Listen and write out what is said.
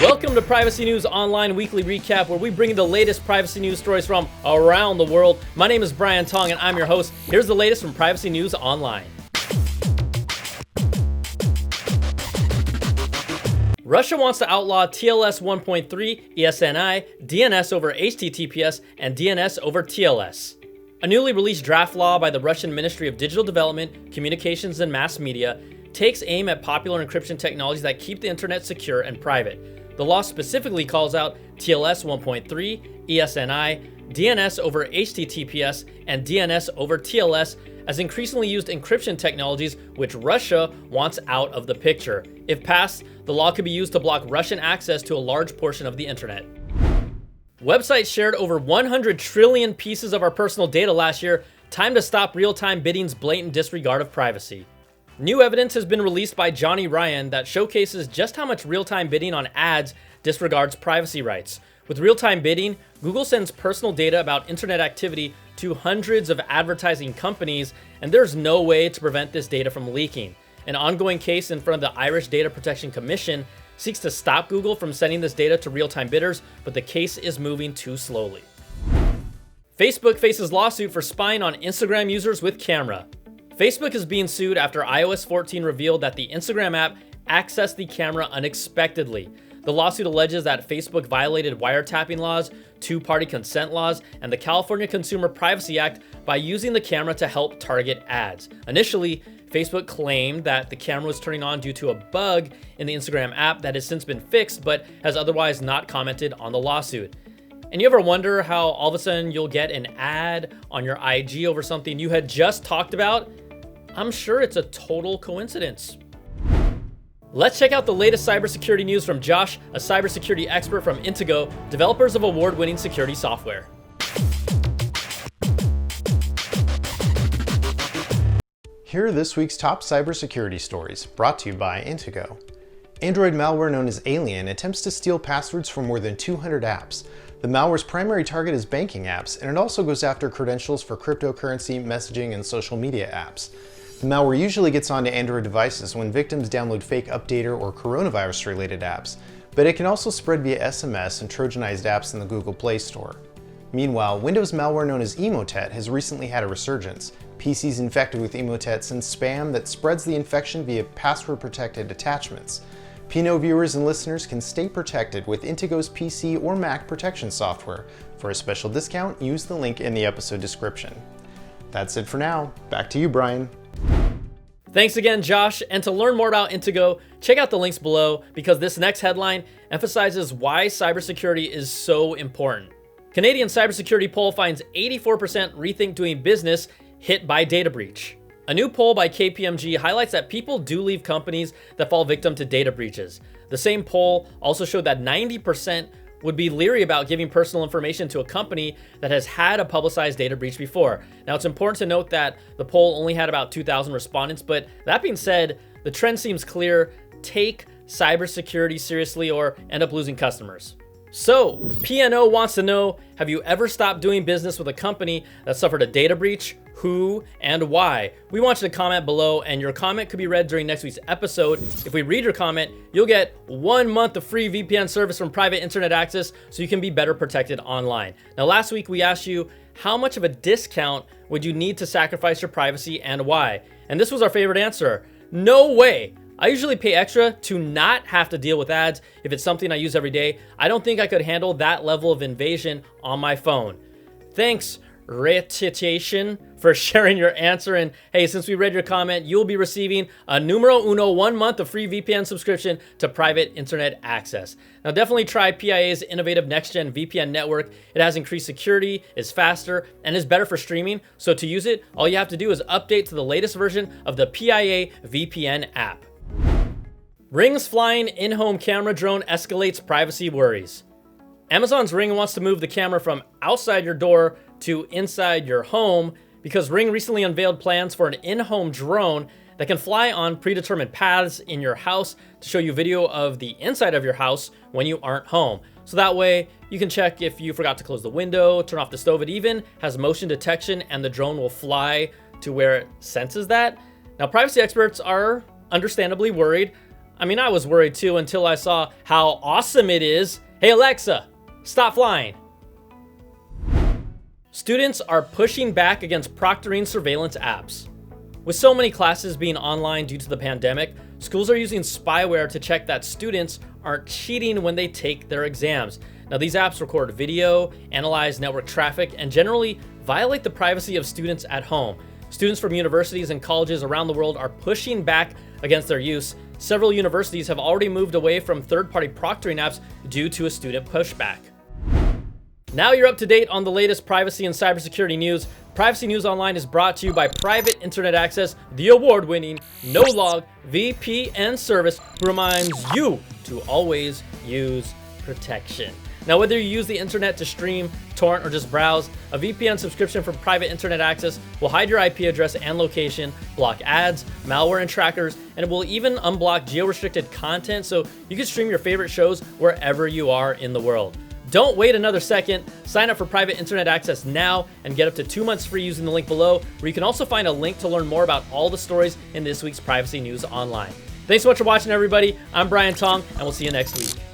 Welcome to Privacy News Online Weekly Recap, where we bring you the latest privacy news stories from around the world. My name is Brian Tong, and I'm your host. Here's the latest from Privacy News Online. Russia wants to outlaw TLS 1.3, ESNI, DNS over HTTPS, and DNS over TLS. A newly released draft law by the Russian Ministry of Digital Development, Communications and Mass Media takes aim at popular encryption technologies that keep the internet secure and private. The law specifically calls out TLS 1.3, ESNI, DNS over HTTPS, and DNS over TLS as increasingly used encryption technologies which Russia wants out of the picture. If passed, the law could be used to block Russian access to a large portion of the internet. Websites shared over 100 trillion pieces of our personal data last year. Time to stop real-time bidding's blatant disregard of privacy. New evidence has been released by Johnny Ryan that showcases just how much real-time bidding on ads disregards privacy rights. With real-time bidding, Google sends personal data about internet activity to hundreds of advertising companies, and there's no way to prevent this data from leaking. An ongoing case in front of the Irish Data Protection Commission seeks to stop Google from sending this data to real-time bidders, but the case is moving too slowly. Facebook faces lawsuit for spying on Instagram users with camera. Facebook is being sued after iOS 14 revealed that the Instagram app accessed the camera unexpectedly. The lawsuit alleges that Facebook violated wiretapping laws, two-party consent laws, and the California Consumer Privacy Act by using the camera to help target ads. Initially, Facebook claimed that the camera was turning on due to a bug in the Instagram app that has since been fixed, but has otherwise not commented on the lawsuit. And you ever wonder how all of a sudden you'll get an ad on your IG over something you had just talked about? I'm sure it's a total coincidence. Let's check out the latest cybersecurity news from Josh, a cybersecurity expert from Intego, developers of award-winning security software. Here are this week's top cybersecurity stories, brought to you by Intego. Android malware known as Alien attempts to steal passwords from more than 200 apps. The malware's primary target is banking apps, and it also goes after credentials for cryptocurrency, messaging, and social media apps. The malware usually gets onto Android devices when victims download fake updater or coronavirus-related apps, but it can also spread via SMS and Trojanized apps in the Google Play Store. Meanwhile, Windows malware known as Emotet has recently had a resurgence. PCs infected with Emotet send spam that spreads the infection via password-protected attachments. P&O viewers and listeners can stay protected with Intego's PC or Mac protection software. For a special discount, use the link in the episode description. That's it for now. Back to you, Brian. Thanks again, Josh. And to learn more about Intego, check out the links below because this next headline emphasizes why cybersecurity is so important. Canadian cybersecurity poll finds 84% rethink doing business hit by data breach. A new poll by KPMG highlights that people do leave companies that fall victim to data breaches. The same poll also showed that 90% would be leery about giving personal information to a company that has had a publicized data breach before. Now, it's important to note that the poll only had about 2,000 respondents, but that being said, the trend seems clear. Take cybersecurity seriously or end up losing customers. So, P&O wants to know, have you ever stopped doing business with a company that suffered a data breach? Who and why? We want you to comment below, and your comment could be read during next week's episode. If we read your comment, you'll get 1 month of free VPN service from private internet access so you can be better protected online. Now, last week we asked you, how much of a discount would you need to sacrifice your privacy and why? And this was our favorite answer. No way. I usually pay extra to not have to deal with ads if it's something I use every day. I don't think I could handle that level of invasion on my phone. Thanks, Retitation, for sharing your answer. And hey, since we read your comment, you'll be receiving a numero uno 1 month of free VPN subscription to private internet access. Now, definitely try PIA's innovative next-gen VPN network. It has increased security, is faster, and is better for streaming. So to use it, all you have to do is update to the latest version of the PIA VPN app. Ring's flying in-home camera drone escalates privacy worries. Amazon's Ring wants to move the camera from outside your door to inside your home because Ring recently unveiled plans for an in-home drone that can fly on predetermined paths in your house to show you video of the inside of your house when you aren't home. So that way you can check if you forgot to close the window, turn off the stove. It even has motion detection and the drone will fly to where it senses that. Now, privacy experts are understandably worried. I mean, I was worried too until I saw how awesome it is. Hey Alexa, stop flying. Students are pushing back against proctoring surveillance apps. With so many classes being online due to the pandemic, schools are using spyware to check that students aren't cheating when they take their exams. Now, these apps record video, analyze network traffic, and generally violate the privacy of students at home. Students from universities and colleges around the world are pushing back against their use. Several universities have already moved away from third-party proctoring apps due to a student pushback. Now you're up to date on the latest privacy and cybersecurity news. Privacy News Online is brought to you by Private Internet Access, the award-winning no-log VPN service who reminds you to always use protection. Now, whether you use the internet to stream, torrent, or just browse, a VPN subscription from Private Internet Access will hide your IP address and location, block ads, malware, and trackers, and it will even unblock geo-restricted content so you can stream your favorite shows wherever you are in the world. Don't wait another second. Sign up for Private Internet Access now and get up to 2 months free using the link below, where you can also find a link to learn more about all the stories in this week's Privacy News Online. Thanks so much for watching, everybody. I'm Brian Tong, and we'll see you next week.